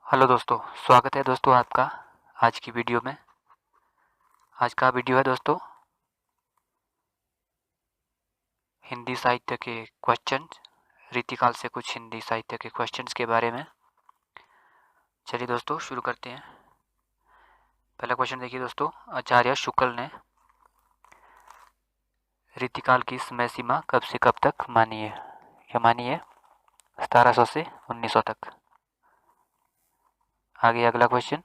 Hello दोस्तों, स्वागत है दोस्तों आपका आज की वीडियो में। आज का वीडियो है दोस्तों हिंदी साहित्य के क्वेश्चन, रीतिकाल से कुछ हिंदी साहित्य के क्वेश्चंस के बारे में। चलिए दोस्तों शुरू करते हैं। पहला क्वेश्चन देखिए दोस्तों, आचार्य शुक्ल ने रीतिकाल की समय सीमा कब से कब तक मानी है? यह मानी है 1700 से 1900 तक। आगे अगला क्वेश्चन,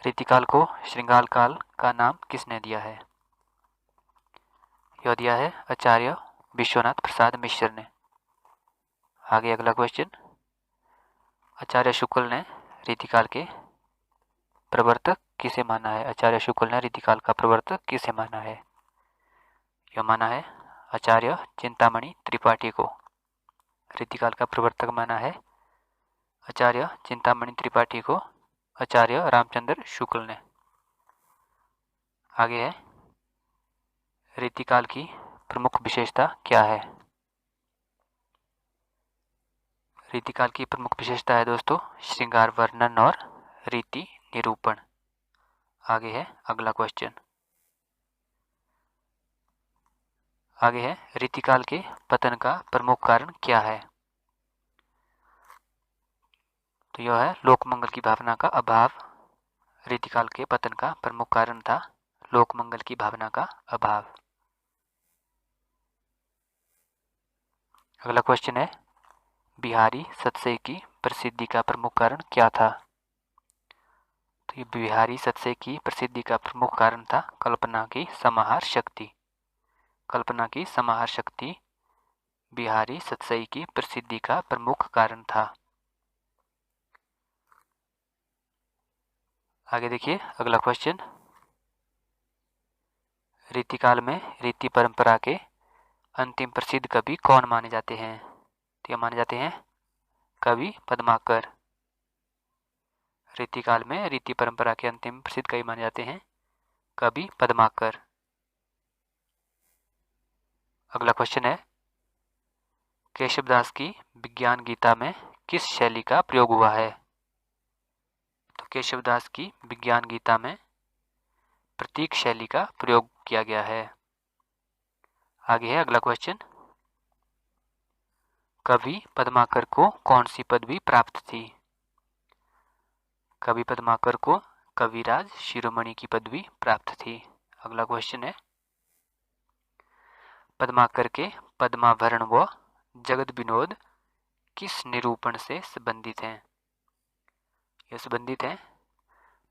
रीतिकाल को श्रृंगार काल का नाम किसने दिया है? यह दिया है आचार्य विश्वनाथ प्रसाद मिश्र ने। आगे अगला क्वेश्चन, आचार्य शुक्ल ने रीतिकाल के प्रवर्तक किसे माना है? आचार्य शुक्ल ने रीतिकाल का प्रवर्तक किसे माना है? यह माना है आचार्य चिंतामणि त्रिपाठी को। रीतिकाल का प्रवर्तक माना है आचार्य चिंतामणि त्रिपाठी को आचार्य रामचंद्र शुक्ल ने। आगे है, रीतिकाल की प्रमुख विशेषता क्या है? रीतिकाल की प्रमुख विशेषता है दोस्तों श्रृंगार वर्णन और रीति निरूपण। आगे है अगला क्वेश्चन, आगे है रीतिकाल के पतन का प्रमुख कारण क्या है? तो यह है लोकमंगल की भावना का अभाव। रीतिकाल के पतन का प्रमुख कारण था लोकमंगल की भावना का अभाव। अगला क्वेश्चन है, बिहारी सतसई की प्रसिद्धि का प्रमुख कारण क्या था? तो ये बिहारी सतसई की प्रसिद्धि का प्रमुख कारण था कल्पना की समाहार शक्ति। कल्पना की समाहार शक्ति बिहारी सतसई की प्रसिद्धि का प्रमुख कारण था। आगे देखिए अगला क्वेश्चन, रीतिकाल में रीति परंपरा के अंतिम प्रसिद्ध कवि कौन माने जाते हैं? तो ये माने जाते हैं कवि पद्माकर। रीतिकाल में रीति परंपरा के अंतिम प्रसिद्ध कवि माने जाते हैं कवि पद्माकर। अगला क्वेश्चन है, केशवदास की विज्ञान गीता में किस शैली का प्रयोग हुआ है? तो केशवदास की विज्ञान गीता में प्रतीक शैली का प्रयोग किया गया है। आगे है अगला क्वेश्चन, कवि पद्माकर को कौन सी पदवी प्राप्त थी? कवि पद्माकर को कविराज शिरोमणि की पदवी प्राप्त थी। अगला क्वेश्चन है, पद्माकर के पद्माभरण व जगत विनोद किस निरूपण से संबंधित हैं? यह संबंधित है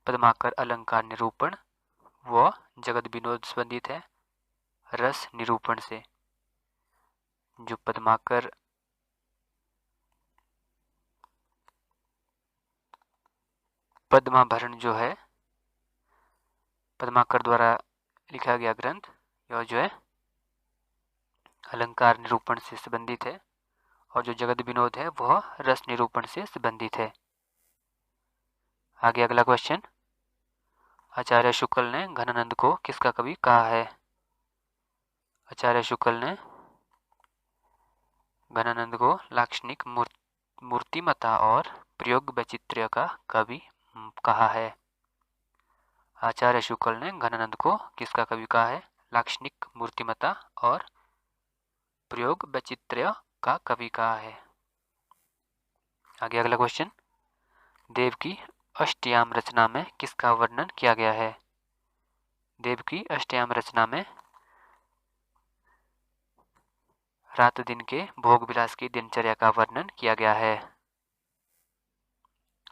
पद्माकर अलंकार निरूपण व जगत विनोद संबंधित है रस निरूपण से। जो पद्माकर पद्माभरण जो है पद्माकर द्वारा लिखा गया ग्रंथ, यह जो है अलंकार निरूपण से संबंधित है और जो जगत विनोद है वह रस निरूपण से संबंधित है। आगे अगला क्वेश्चन, आचार्य शुक्ल ने घनानंद को किसका कवि कहा है? आचार्य शुक्ल ने घनानंद को लाक्षणिक मूर्तिमता और प्रयोग वैचित्र्य का कवि कहा है। आचार्य शुक्ल ने घनानंद को किसका कवि कहा है? लाक्षणिक मूर्तिमता और प्रयोग वैचित्र्य का कवि कहा है। आगे अगला क्वेश्चन, देव की अष्टयाम रचना में किसका वर्णन किया गया है? देव की अष्टयाम रचना में रात दिन के भोग विलास की दिनचर्या का वर्णन किया गया है।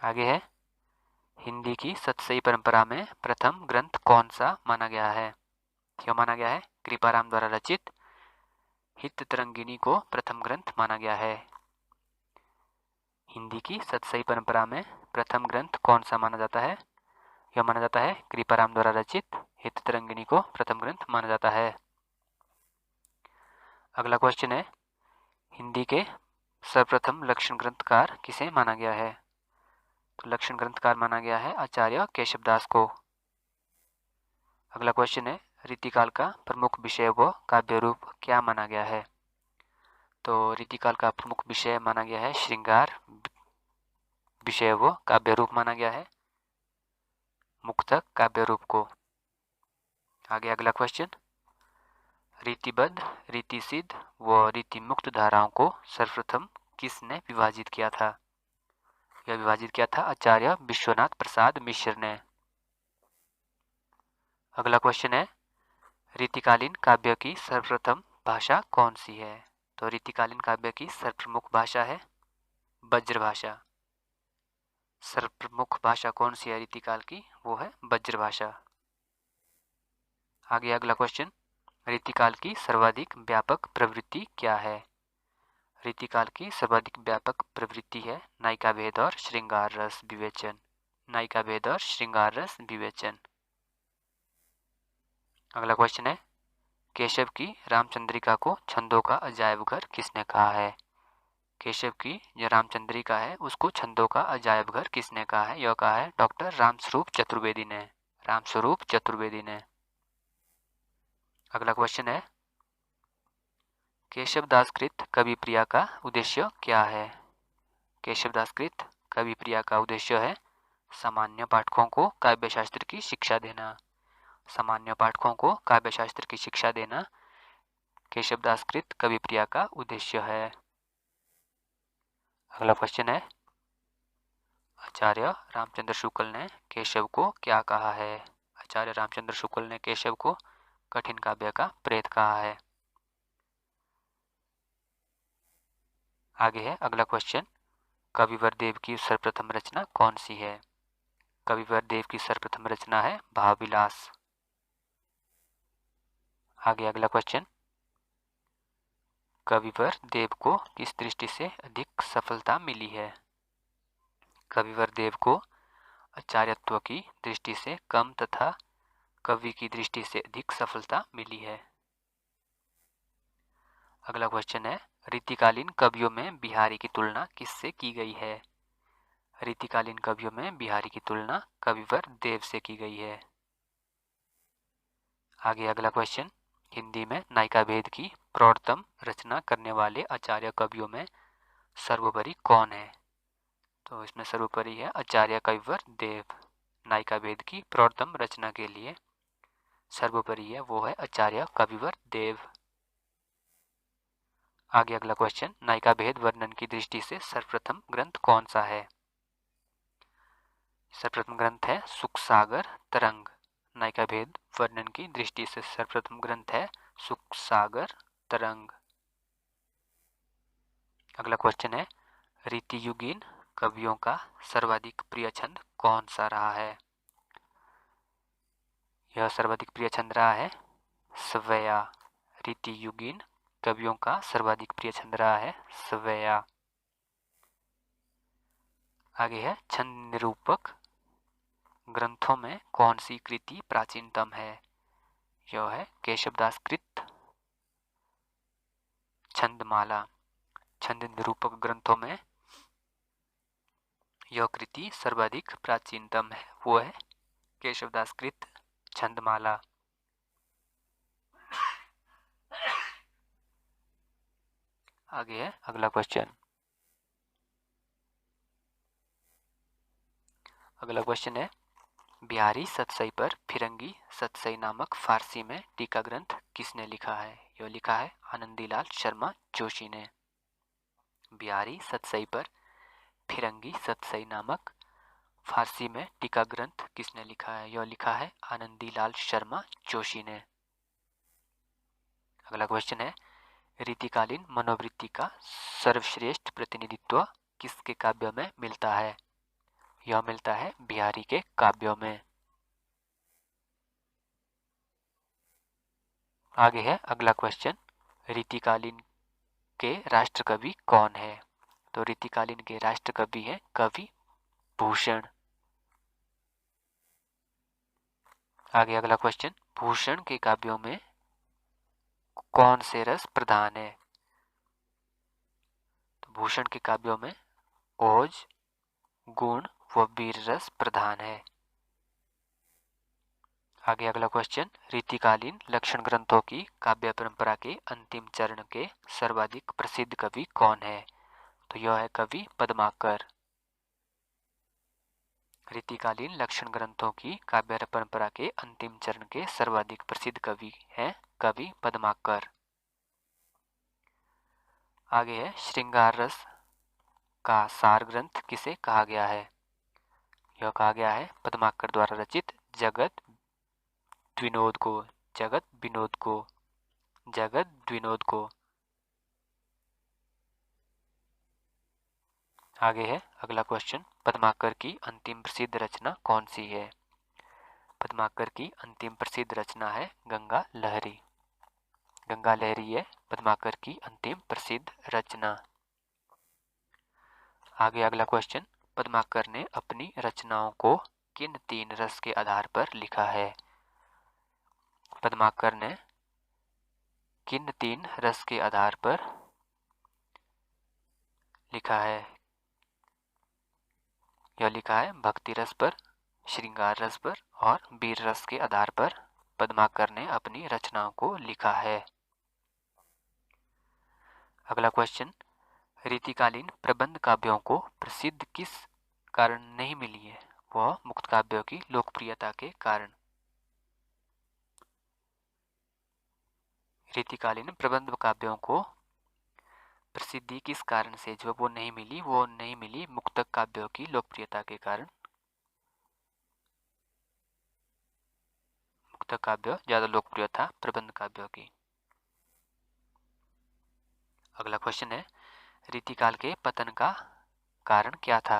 आगे है, हिंदी की सतसई परंपरा में प्रथम ग्रंथ कौन सा माना गया है? यह माना गया है कृपाराम द्वारा रचित हित तरंगिणी को प्रथम ग्रंथ माना गया है। हिंदी की सतसई परंपरा में प्रथम ग्रंथ कौन सा माना जाता है? यह माना जाता है कृपाराम द्वारा रचित हित तरंगिणी को प्रथम ग्रंथ माना जाता है। अगला क्वेश्चन है, हिंदी के सर्वप्रथम लक्षण ग्रंथकार किसे माना गया है? तो लक्षण ग्रंथकार माना गया है आचार्य केशवदास को। अगला क्वेश्चन है, रीतिकाल का प्रमुख विषय व काव्य रूप क्या माना गया है? तो रीतिकाल का प्रमुख विषय माना गया है श्रृंगार विषय वो काव्य रूप माना गया है, मुक्तक काव्य रूप को। आगे अगला क्वेश्चन, रीतिबद्ध, रीतिसिद्ध व रीतिमुक्त धाराओं को सर्वप्रथम किसने विभाजित किया था? यह विभाजित किया था आचार्य विश्वनाथ प्रसाद मिश्र ने। अगला क्वेश्चन है, रीतिकालीन काव्य की सर्वप्रथम भाषा कौन सी है? तो रीतिकालीन काव्य की सर्वप्रमुख भाषा है ब्रज भाषा। सर्वप्रमुख भाषा कौन सी है रीतिकाल की? वो है ब्रज भाषा। आगे अगला क्वेश्चन, रीतिकाल की सर्वाधिक व्यापक प्रवृत्ति क्या है? रीतिकाल की सर्वाधिक व्यापक प्रवृत्ति है नायिका भेद और श्रृंगार रस विवेचन। नायिका भेद और श्रृंगार रस विवेचन। अगला क्वेश्चन है, केशव की रामचंद्रिका को छंदों का अजायब घर किसने कहा है? केशव की जो रामचंद्रिका है उसको छंदों का अजायब घर किसने कहा है? यह कहा है डॉक्टर रामस्वरूप चतुर्वेदी ने। रामस्वरूप चतुर्वेदी ने। अगला क्वेश्चन है, केशवदास कृत कवि प्रिया का उद्देश्य क्या है? केशवदास कृत कवि प्रिया का उद्देश्य है सामान्य पाठकों को काव्यशास्त्र की शिक्षा देना। सामान्य पाठकों को काव्यशास्त्र की शिक्षा देना केशवदास कृत कवि प्रिया का उद्देश्य है। अगला क्वेश्चन है, आचार्य रामचंद्र शुक्ल ने केशव को क्या कहा है? आचार्य रामचंद्र शुक्ल ने केशव को कठिन काव्य का प्रेत कहा है। आगे है अगला क्वेश्चन, कविवर देव की सर्वप्रथम रचना कौन सी है? कविवर देव की सर्वप्रथम रचना है भावविलास। आगे अगला क्वेश्चन, कविवर देव को किस दृष्टि से अधिक सफलता मिली है? कविवर देव को आचार्यत्व की दृष्टि से कम तथा कवि की दृष्टि से अधिक सफलता मिली है। अगला क्वेश्चन है, रीतिकालीन कवियों में बिहारी की तुलना किससे की गई है? रीतिकालीन कवियों में बिहारी की तुलना कविवर देव से की गई है। आगे अगला क्वेश्चन, हिंदी में नायिका भेद की प्रौढ़तम रचना करने वाले आचार्य कवियों में सर्वोपरि कौन है? तो इसमें सर्वोपरि है आचार्य कविवर देव। नायिका भेद की प्रौढ़तम रचना के लिए सर्वोपरि है वो है आचार्य कविवर देव। आगे अगला क्वेश्चन, नायिका भेद वर्णन की दृष्टि से सर्वप्रथम ग्रंथ कौन सा है? सर्वप्रथम ग्रंथ है सुखसागर तरंग। नायिका भेद वर्णन की दृष्टि से सर्वप्रथम ग्रंथ है सुखसागर तरंग। अगला क्वेश्चन है, रीतियुगीन कवियों का सर्वाधिक प्रिय छंद कौन सा रहा है? यह सर्वाधिक प्रिय छंद रहा है सवैया। रीतियुगीन कवियों का सर्वाधिक प्रिय छंद रहा है सवैया। आगे है, छंद निरूपक ग्रंथों में कौन सी कृति प्राचीनतम है? यह है केशवदास कृत छंदमाला। छंद निरूपक ग्रंथों में यह कृति सर्वाधिक प्राचीनतम है वो है केशवदास कृत छंदमाला। आगे है अगला क्वेश्चन। अगला क्वेश्चन है, बिहारी सतसई पर फिरंगी सतसई नामक फारसी में टीका ग्रंथ किसने लिखा है? यह लिखा है आनंदीलाल शर्मा जोशी ने। बिहारी सतसई पर फिरंगी सतसई नामक फारसी में टीका ग्रंथ किसने लिखा है? यह लिखा है आनंदीलाल शर्मा जोशी ने। अगला क्वेश्चन है, रीतिकालीन मनोवृत्ति का सर्वश्रेष्ठ प्रतिनिधित्व किसके काव्य में मिलता है? यह मिलता है बिहारी के काव्यों में। आगे है अगला क्वेश्चन, रीतिकालीन के राष्ट्रकवि कौन है? तो रीतिकालीन के राष्ट्रकवि हैं कवि भूषण। आगे अगला क्वेश्चन, भूषण के काव्यों में कौन से रस प्रधान है? तो भूषण के काव्यों में ओज, गुण व वीर रस प्रधान है। आगे अगला क्वेश्चन, रीतिकालीन लक्षण ग्रंथों की काव्य परंपरा के अंतिम चरण के सर्वाधिक प्रसिद्ध कवि कौन है? तो यह है कवि पद्माकर। रीतिकालीन लक्षण ग्रंथों की काव्य परंपरा के अंतिम चरण के सर्वाधिक प्रसिद्ध कवि हैं कवि पद्माकर। आगे है श्रृंगार रस का सार ग्रंथ किसे कहा गया है? यह कहा गया है पद्माकर द्वारा रचित जगत विनोद को। जगत विनोद को, जगत विनोद को। आगे है अगला क्वेश्चन, पद्माकर की अंतिम प्रसिद्ध रचना कौन सी है? पद्माकर की अंतिम प्रसिद्ध रचना है गंगा लहरी। गंगा लहरी है पद्माकर की अंतिम प्रसिद्ध रचना। आगे अगला क्वेश्चन, पद्माकर ने अपनी रचनाओं को किन 3 रस के आधार पर लिखा है? पद्माकर ने किन 3 रस के आधार पर लिखा है? यह लिखा है भक्ति रस पर, श्रृंगार रस पर और वीर रस के आधार पर पद्माकर ने अपनी रचनाओं को लिखा है। अगला क्वेश्चन, रीतिकालीन प्रबंध काव्यों को प्रसिद्ध किस कारण नहीं मिली है? वह मुक्त काव्यों की लोकप्रियता के कारण। रीतिकालीन प्रबंध काव्यों को प्रसिद्धि किस कारण से जो वो नहीं मिली मुक्तक काव्यों की लोकप्रियता के कारण। मुक्तक काव्य ज्यादा लोकप्रिय था प्रबंध काव्यों की। अगला क्वेश्चन है, रीतिकाल के पतन का कारण क्या था?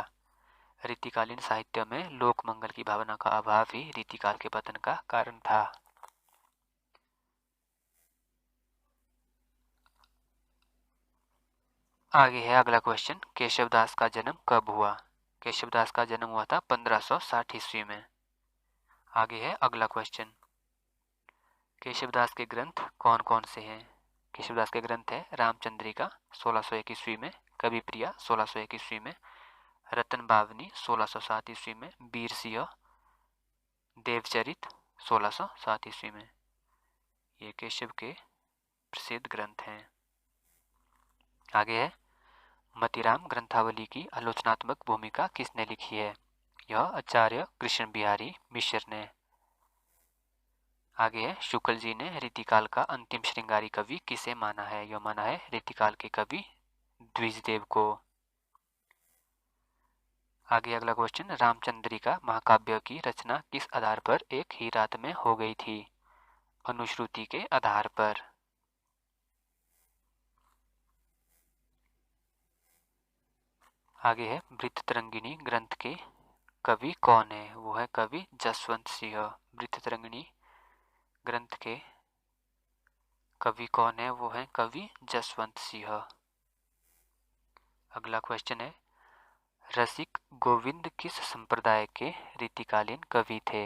रीतिकालीन साहित्य में लोक मंगल की भावना का अभाव ही रीतिकाल के पतन का कारण था। आगे है अगला क्वेश्चन, केशवदास का जन्म कब हुआ? केशवदास का जन्म हुआ था 1560 ईस्वी में। आगे है अगला क्वेश्चन, केशवदास के ग्रंथ कौन कौन से हैं? केशवदास के ग्रंथ है रामचंद्रिका 1601 ईस्वी में, कवि प्रिया 1601 ईस्वी में, रतन बावनी 1607 ईस्वी में, वीर सिंह देवचरित 1607 ईस्वी में। ये केशव के प्रसिद्ध ग्रंथ हैं। आगे है, मतिराम ग्रंथावली की आलोचनात्मक भूमिका किसने लिखी है? यह आचार्य कृष्ण बिहारी मिश्र ने। आगे है, शुक्ल जी ने रीतिकाल का अंतिम श्रृंगारी कवि किसे माना है? यह माना है रीतिकाल के कवि द्विजदेव को। आगे अगला क्वेश्चन, रामचंद्रिका महाकाव्य की रचना किस आधार पर एक ही रात में हो गई थी? अनुश्रुति के आधार पर। आगे है, वृत्तरंगिणी ग्रंथ के कवि कौन है? वो है कवि जसवंत सिंह। वृत्तरंगिणी ग्रंथ के कवि कौन है? वो है कवि जसवंत सिंह। अगला क्वेश्चन है, रसिक गोविंद किस संप्रदाय के रीतिकालीन कवि थे?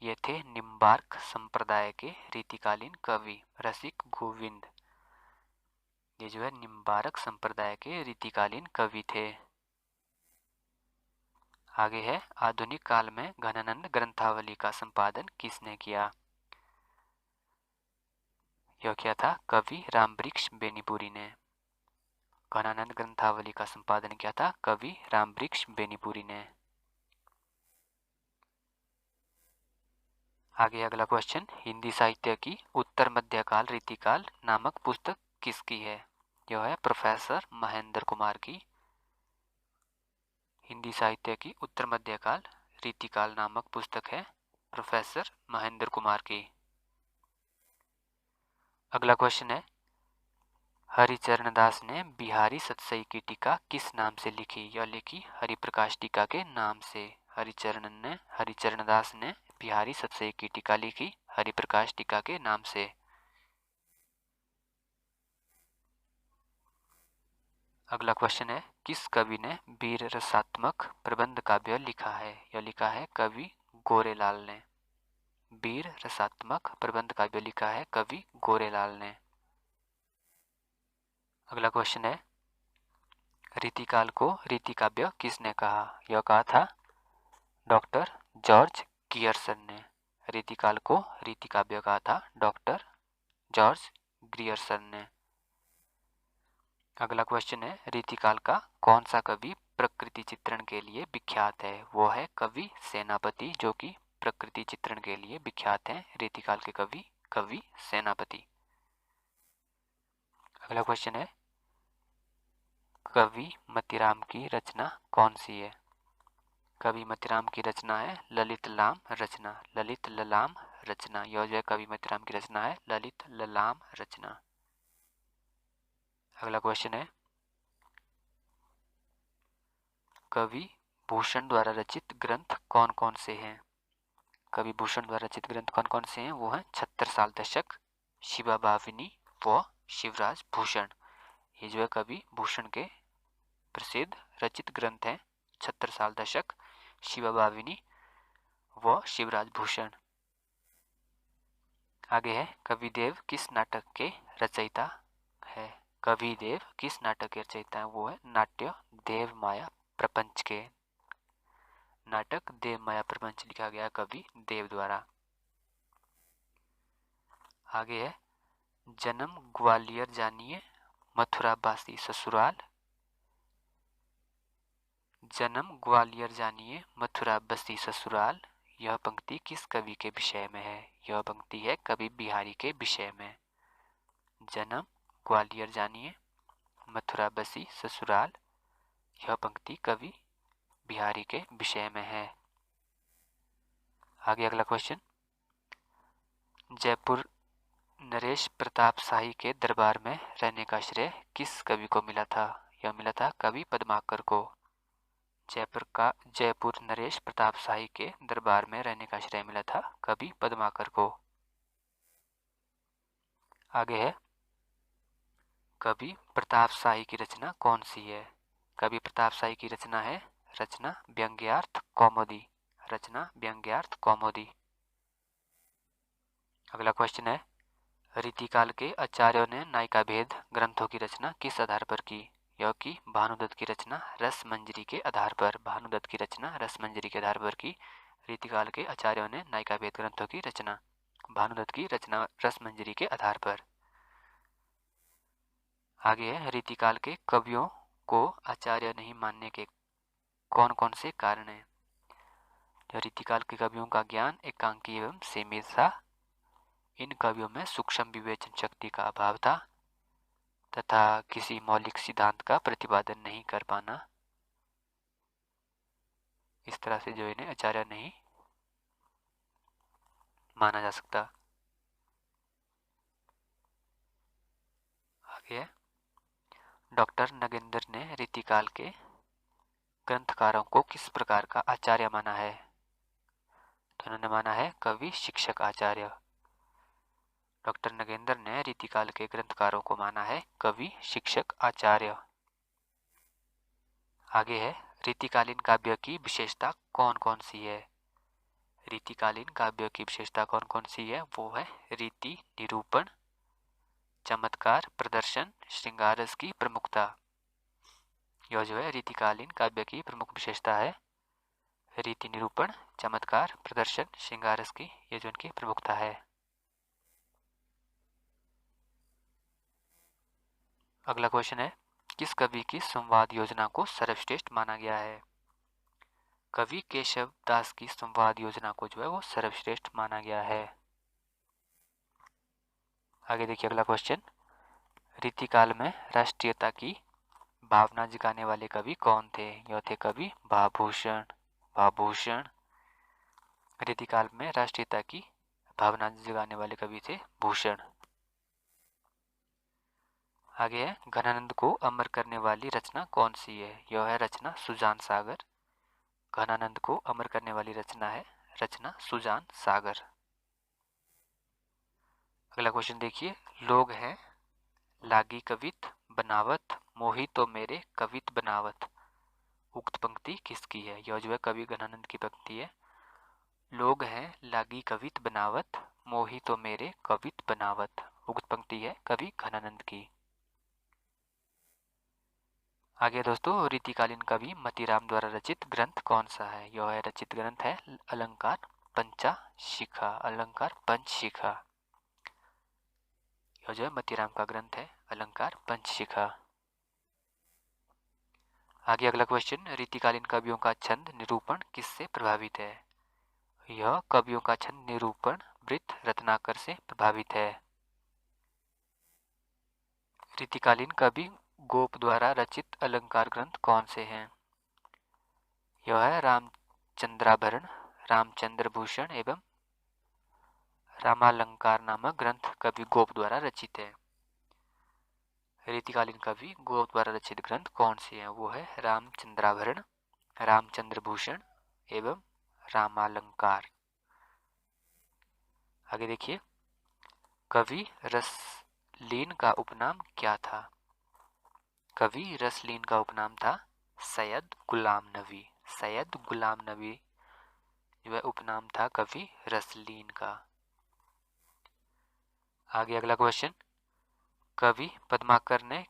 ये थे निम्बार्क संप्रदाय के रीतिकालीन कवि रसिक गोविंद। ये जो है निम्बार्क संप्रदाय के रीतिकालीन कवि थे। आगे है, आधुनिक काल में घनानंद ग्रंथावली का संपादन किसने किया? यह किया था कवि रामवृक्ष बेनीपुरी ने। घनानंद ग्रंथावली का संपादन किया था कवि रामवृक्ष बेनीपुरी ने। आगे अगला क्वेश्चन, हिंदी साहित्य की उत्तर मध्यकाल रीतिकाल नामक पुस्तक किसकी है? यह है प्रोफेसर महेंद्र कुमार की। हिंदी साहित्य की उत्तर मध्यकाल रीतिकाल नामक पुस्तक है प्रोफेसर महेंद्र कुमार की। अगला क्वेश्चन है, हरिचरण दास ने बिहारी सतसई की टीका किस नाम से लिखी? यह लिखी हरिप्रकाश टीका के नाम से। हरिचरण दास ने बिहारी सतसई की टीका लिखी हरिप्रकाश टीका के नाम से। अगला क्वेश्चन है, किस कवि ने वीर रसात्मक प्रबंध काव्य लिखा है? यह लिखा है कवि गोरेलाल ने। वीर रसात्मक प्रबंध काव्य लिखा है कवि गोरेलाल ने। अगला क्वेश्चन है, रीतिकाल को रीति काव्य किसने कहा? यह कहा था डॉक्टर जॉर्ज ग्रियर्सन ने। रीतिकाल को रीति काव्य कहा था डॉक्टर जॉर्ज ग्रियर्सन ने। अगला क्वेश्चन है, रीतिकाल का कौन सा कवि प्रकृति चित्रण के लिए विख्यात है? वो है कवि सेनापति, जो कि प्रकृति चित्रण के लिए विख्यात हैं। रीतिकाल के कवि कवि सेनापति। अगला क्वेश्चन है, कवि मतीराम की रचना कौन सी है? कवि मतीराम की रचना है ललित लाम रचना। ललित ललाम रचना, यह जो है कवि मतीराम की रचना है ललित ललाम रचना। अगला क्वेश्चन है, कवि भूषण द्वारा रचित ग्रंथ कौन कौन से हैं? कवि भूषण द्वारा रचित ग्रंथ कौन कौन से हैं? वो हैं छत्रसाल दशक, शिवा भाविनी व शिवराज भूषण। ये जो है कवि भूषण के प्रसिद्ध रचित ग्रंथ हैं, छत्रसाल दशक, शिवा भाविनी व शिवराज भूषण। आगे है, कविदेव किस नाटक के रचयिता है? कविदेव किस नाटक के रचयिता है? वो है नाट्य देव माया प्रपंच के। नाटक देव माया प्रपंच लिखा गया कवि देव द्वारा। आगे है, जन्म ग्वालियर जानिए मथुरा बासी ससुराल। जन्म ग्वालियर जानिए मथुरा बसी ससुराल, यह पंक्ति किस कवि के विषय में है? यह पंक्ति है कवि बिहारी के विषय में। जन्म ग्वालियर जानिए मथुरा बसी ससुराल, यह पंक्ति कवि बिहारी के विषय में है। आगे अगला क्वेश्चन, जयपुर नरेश प्रताप शाही के दरबार में रहने का श्रेय किस कवि को मिला था? यह मिला था कवि पद्माकर को। जयपुर नरेश प्रताप शाही के दरबार में रहने का श्रेय मिला था कवि पद्माकर को। आगे है, कवि प्रताप शाही की रचना कौन सी है? कवि प्रताप शाही की रचना है रचना व्यंग्यार्थ कौमुदी। रचना व्यंग्यार्थ कौमुदी। अगला क्वेश्चन है, रीतिकाल के आचार्यों ने नायिका भेद ग्रंथों की रचना किस आधार पर की? यह की भानुदत्त की रचना रसमंजरी के आधार पर। भानुदत्त की रचना रसमंजरी के आधार पर की रीतिकाल के आचार्यों ने नायिका भेद ग्रंथों की रचना। भानुदत्त की रचना रसमंजरी के आधार पर। आगे है, रीतिकाल के कवियों को आचार्य नहीं मानने के कौन कौन से कारण हैं? रीतिकाल के कवियों का ज्ञान एकांकी एवं सीमित था। इन कवियों में सूक्ष्म विवेचन शक्ति का अभाव था तथा किसी मौलिक सिद्धांत का प्रतिपादन नहीं कर पाना। इस तरह से जो इन्हें आचार्य नहीं माना जा सकता। आगे है, डॉक्टर नगेंद्र ने रीतिकाल के ग्रंथकारों को किस प्रकार का आचार्य माना है? तो उन्होंने माना है कवि शिक्षक आचार्य। डॉक्टर नगेंद्र ने रीतिकाल के ग्रंथकारों को माना है कवि शिक्षक आचार्य। आगे है, रीतिकालीन काव्य की विशेषता कौन कौन सी है? रीतिकालीन काव्य की विशेषता कौन कौन सी है? वो है रीति निरूपण, चमत्कार प्रदर्शन, श्रृंगार रस की प्रमुखता। यह जो है रीतिकालीन काव्य की प्रमुख विशेषता है। रीति निरूपण, चमत्कार प्रदर्शन, श्रृंगार रस की, ये जो इनकी प्रमुखता है। अगला क्वेश्चन है, किस कवि की संवाद योजना को सर्वश्रेष्ठ माना गया है? कवि केशव दास की संवाद योजना को जो है वो सर्वश्रेष्ठ माना गया है। आगे देखिए अगला क्वेश्चन, रीतिकाल में राष्ट्रीयता की भावना जगाने वाले कवि कौन थे? यह थे कवि भाभूषण। भाभूषण रीतिकाल में राष्ट्रीयता की भावना जगाने वाले कवि थे भूषण। आगे है, घनानंद को अमर करने वाली रचना कौन सी है? यह है रचना सुजान सागर। घनानंद को अमर करने वाली रचना है रचना सुजान सागर। अगला क्वेश्चन देखिए, लोग हैं लागी कवित बनावत मोही तो मेरे कवित बनावत, उक्त पंक्ति किसकी है? यह जो है कवि घनानंद की पंक्ति है। लोग हैं लागी कवित बनावत मोही तो मेरे कवित बनावत, उक्त पंक्ति है कवि घनानंद की। आगे दोस्तों, रीतिकालीन कवि मतीराम द्वारा रचित ग्रंथ कौन सा है? यह है रचित ग्रंथ है अलंकार पंचाशिखा। अलंकार पंचशिखा, जो है मतीराम का ग्रंथ है अलंकार पंचशिखा। आगे अगला क्वेश्चन, रीतिकालीन कवियों का छंद निरूपण किससे प्रभावित है? यह कवियों का छंद निरूपण वृत्त रत्नाकर से प्रभावित है। रीतिकालीन कवि गोप द्वारा रचित अलंकार ग्रंथ कौन से हैं? यह है रामचंद्राभरण, रामचंद्र भूषण एवं रामालंकार नामक ग्रंथ कवि गोप द्वारा रचित है। रीतिकालीन कवि गोप द्वारा रचित ग्रंथ कौन से हैं? वो है रामचंद्राभरण, रामचंद्र भूषण एवं रामालंकार। आगे देखिए, कवि रसलीन का उपनाम क्या था? कवि रसलीन का उपनाम था सैयद गुलाम नबी। सैयद गुलाम नबी वह उपनाम था कवि रसलीन का। आगे अगला क्वेश्चन, कवि पद्माकर ने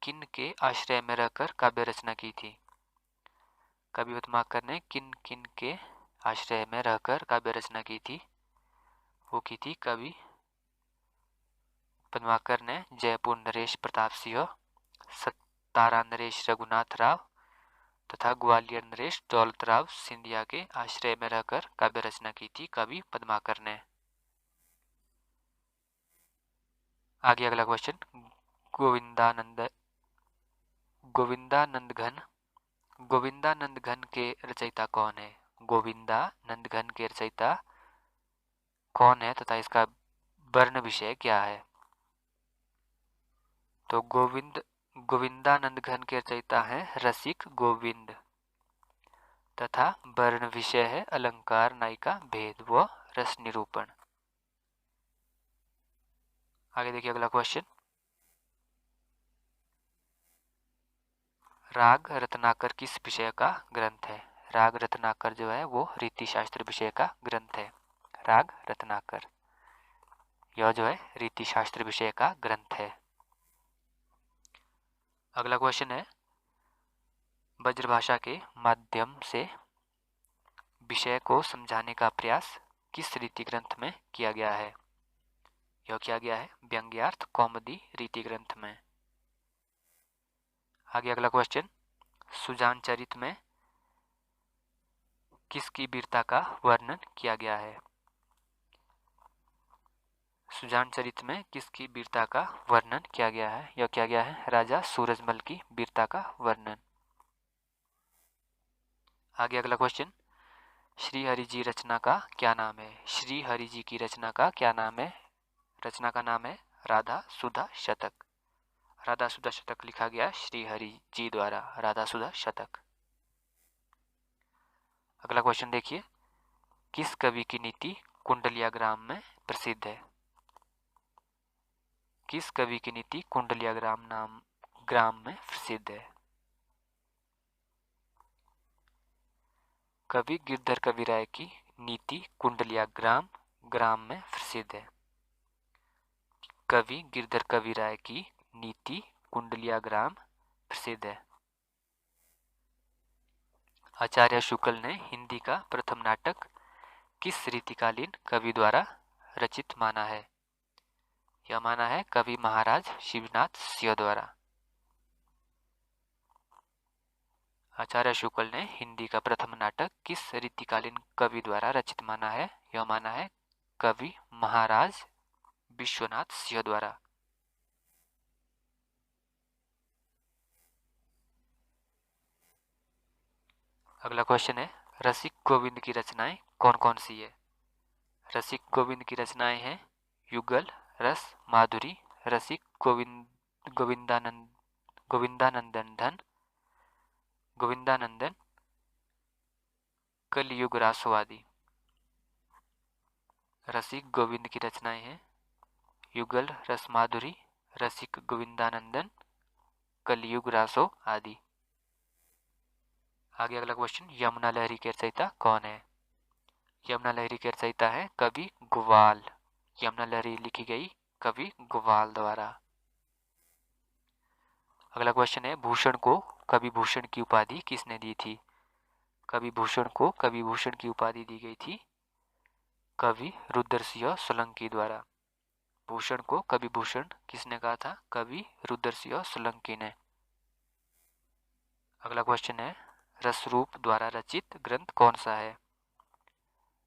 किन के आश्रय में रहकर काव्य रचना की थी? कवि पद्माकर ने किन किन के आश्रय में रहकर काव्य रचना की थी? वो की थी कवि पद्माकर ने जयपुर नरेश प्रताप सिंह, सतारा नरेश रघुनाथ राव तथा ग्वालियर नरेश दौलतराव सिंधिया के आश्रय में रहकर काव्य रचना की थी कवि पद्माकर ने। आगे अगला क्वेश्चन, गोविंदानंद घन के रचयिता कौन है? गोविंदानंद घन के रचयिता कौन है तथा इसका वर्ण विषय क्या है? तो गोविंदानंद घन के रचयिता है रसिक गोविंद तथा वर्ण विषय है अलंकार नायिका भेद व रस निरूपण। आगे देखिए अगला क्वेश्चन, राग रत्नाकर किस विषय का ग्रंथ है? राग रत्नाकर जो है वो रीति शास्त्र विषय का ग्रंथ है। राग रत्नाकर यह जो है रीति शास्त्र विषय का ग्रंथ है। अगला क्वेश्चन है, ब्रजभाषा के माध्यम से विषय को समझाने का प्रयास किस रीति ग्रंथ में किया गया है? यह किया गया है व्यंग्यार्थ कौमुदी रीति ग्रंथ में। आगे अगला क्वेश्चन, सुजान चरित में किसकी वीरता का वर्णन किया गया है? सुजान चरित में किसकी वीरता का वर्णन किया गया है? यह किया गया है राजा सूरजमल की वीरता का वर्णन। आगे अगला क्वेश्चन, श्री हरि जी रचना का क्या नाम है? श्री हरि जी की रचना का क्या नाम है? रचना का नाम है राधा सुधा शतक। राधा सुधा शतक लिखा गया श्री हरि जी द्वारा, राधा सुधा शतक। अगला क्वेश्चन देखिए, किस कवि की नीति कुंडलिया ग्राम में प्रसिद्ध है? किस कवि की नीति कुंडलिया ग्राम में प्रसिद्ध है? कवि गिरधर कविराय की नीति कुंडलिया ग्राम में प्रसिद्ध है। कवि गिरधर कविराय की नीति कुंडलिया ग्राम प्रसिद्ध है। आचार्य शुक्ल ने हिंदी का प्रथम नाटक किस रीतिकालीन कवि द्वारा रचित माना है? यह माना है कवि महाराज शिवनाथ सिंह द्वारा। आचार्य शुक्ल ने हिंदी का प्रथम नाटक किस रीतिकालीन कवि द्वारा रचित माना है? यह माना है कवि महाराज विश्वनाथ सिंह द्वारा। अगला क्वेश्चन है, रसिक गोविंद की रचनाएं कौन कौन सी है? रसिक गोविंद की रचनाएं हैं युगल, रस, माधुरी, रसिक गोविंदानंदन, कलयुग रासवादी। रसिक गोविंद की रचनाएं हैं युगल, रस, माधुरी, रसिक गोविंदानंदन, कलयुग रासो आदि। आगे अगला क्वेश्चन, यमुना लहरी के रचयिता कौन है? यमुना लहरी के रचयिता है कवि ग्वाल। यमुना लहरी लिखी गई कवि ग्वाल द्वारा। अगला क्वेश्चन है, भूषण को कवि भूषण की उपाधि किसने दी थी? कवि भूषण को कवि भूषण की उपाधि दी गई थी कवि रुद्रसिंह सोलंकी द्वारा। भूषण को कवि भूषण किसने कहा था? कवि रुद्रसिंह सोलंकी ने। अगला क्वेश्चन है, रसरूप द्वारा रचित ग्रंथ कौन सा है?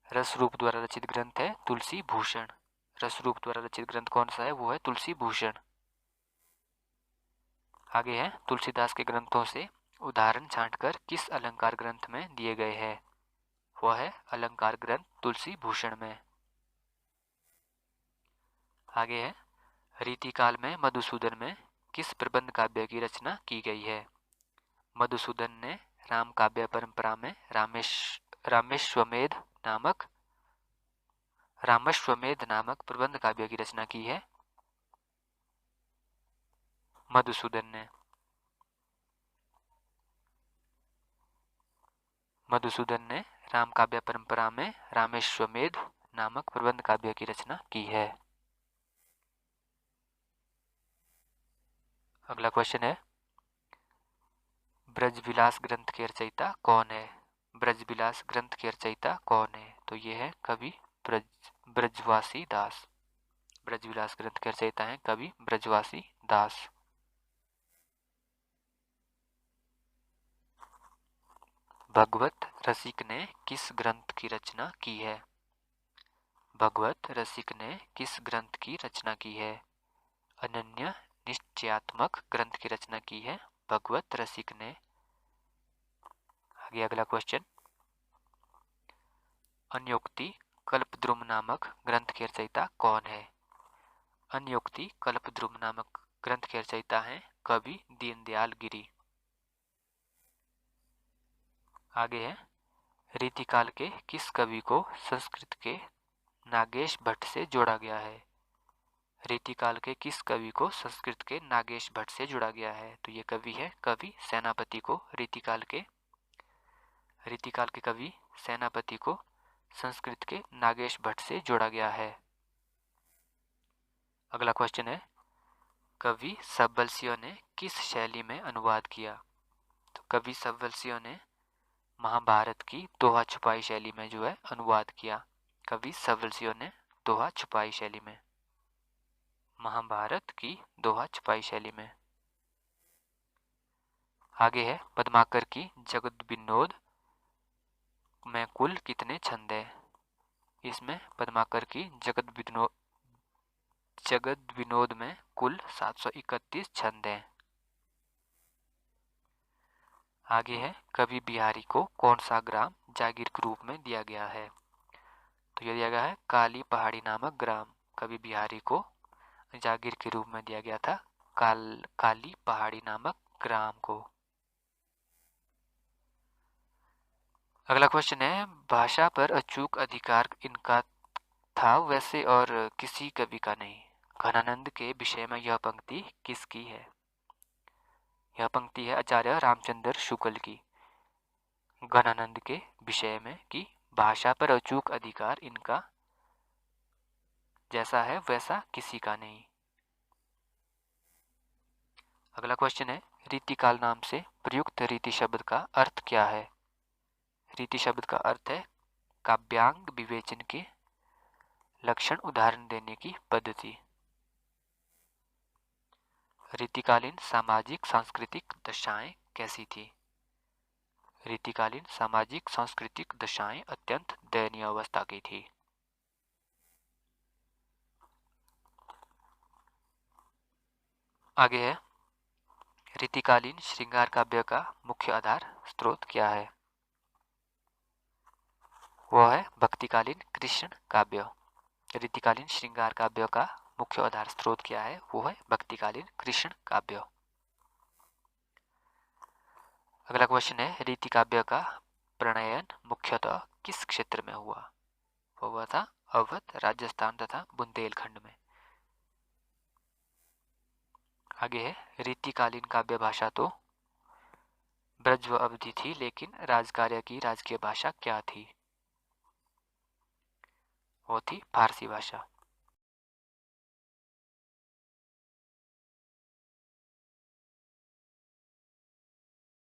रसरूप द्वारा रचित ग्रंथ है तुलसी भूषण। रसरूप द्वारा रचित ग्रंथ कौन सा है? वो है तुलसी भूषण। आगे है, तुलसीदास के ग्रंथों से उदाहरण छांटकर किस अलंकार ग्रंथ में दिए गए हैं? वह है अलंकार ग्रंथ तुलसी भूषण में। आगे है, रीतिकाल में मधुसूदन में किस प्रबंध काव्य की रचना की गई है? मधुसूदन ने राम काव्य परंपरा में रामश्वमेध नामक प्रबंध काव्य की रचना की है। मधुसूदन ने राम काव्य परंपरा में रामेश्वमेध नामक प्रबंध काव्य की रचना की है। अगला क्वेश्चन है, ब्रजविलास ग्रंथ के रचयिता कौन है? ब्रजविलास ग्रंथ के रचयिता कौन है? तो ये है कवि ब्रजवासी दास। ब्रजविलास ग्रंथ के रचयिता हैं कवि ब्रजवासी दास। भगवत रसिक ने किस ग्रंथ की रचना की है? भगवत रसिक ने किस ग्रंथ की रचना की है? अनन्य निश्चयात्मक ग्रंथ की रचना की है भगवत रसिक ने। आगे अगला क्वेश्चन, अन्योक्ति कल्पद्रुम नामक ग्रंथ के रचयिता कौन है? अन्योक्ति कल्पद्रुम नामक ग्रंथ के रचयिता हैं कवि दीनदयाल गिरी। आगे है, रीतिकाल के किस कवि को संस्कृत के नागेश भट्ट से जोड़ा गया है? रीतिकाल के किस कवि को संस्कृत के नागेश भट्ट से जोड़ा गया है? तो ये कवि है कवि सेनापति को रीतिकाल के कवि सेनापति को संस्कृत के नागेश भट्ट से जोड़ा गया है। अगला क्वेश्चन है, कवि सब्बलसियो ने किस शैली में अनुवाद किया? तो कवि सब्बलसियो ने महाभारत की दोहा छुपाई शैली में जो है अनुवाद किया। कवि सब्बलसियो ने दोहा छुपाई शैली में, महाभारत की दोहा छुपाई शैली में। आगे है, पद्माकर की जगत विनोद में कुल कितने छंद है? इसमें पद्माकर की जगत विनोद में कुल 731 छंद हैं। आगे है, कवि बिहारी को कौन सा ग्राम जागीर के रूप में दिया गया है? तो यह दिया गया है काली पहाड़ी नामक ग्राम। कवि बिहारी को जागीर के रूप में दिया गया था काली पहाड़ी नामक ग्राम को। अगला क्वेश्चन है, भाषा पर अचूक अधिकार इनका था वैसे और किसी कवि का नहीं। घनानंद के विषय में यह पंक्ति किसकी है? यह पंक्ति है आचार्य रामचंद्र शुक्ल की। घनानंद के विषय में कि भाषा पर अचूक अधिकार इनका जैसा है वैसा किसी का नहीं। अगला क्वेश्चन है, रीतिकाल नाम से प्रयुक्त रीति शब्द का अर्थ क्या है? रीति शब्द का अर्थ है काव्यांग विवेचन के लक्षण उदाहरण देने की पद्धति। रीतिकालीन सामाजिक सांस्कृतिक दशाएं कैसी थी? रीतिकालीन सामाजिक सांस्कृतिक दशाएं अत्यंत दयनीय अवस्था की थी। आगे है, रीतिकालीन श्रृंगार काव्य का मुख्य आधार स्रोत क्या है? वह है भक्तिकालीन कृष्ण काव्य। रीतिकालीन श्रृंगार काव्य का मुख्य आधार स्रोत क्या है? वो है भक्तिकालीन कृष्ण काव्य। अगला क्वेश्चन है, रीति काव्य का प्रणयन मुख्यतः किस क्षेत्र में हुआ? वो हुआ था अवध, राजस्थान तथा बुंदेलखंड में। आगे है, रीतिकालीन काव्य भाषा तो ब्रज व अवधि थी, लेकिन राजकार्य की राजकीय भाषा क्या थी? वो थी फारसी भाषा।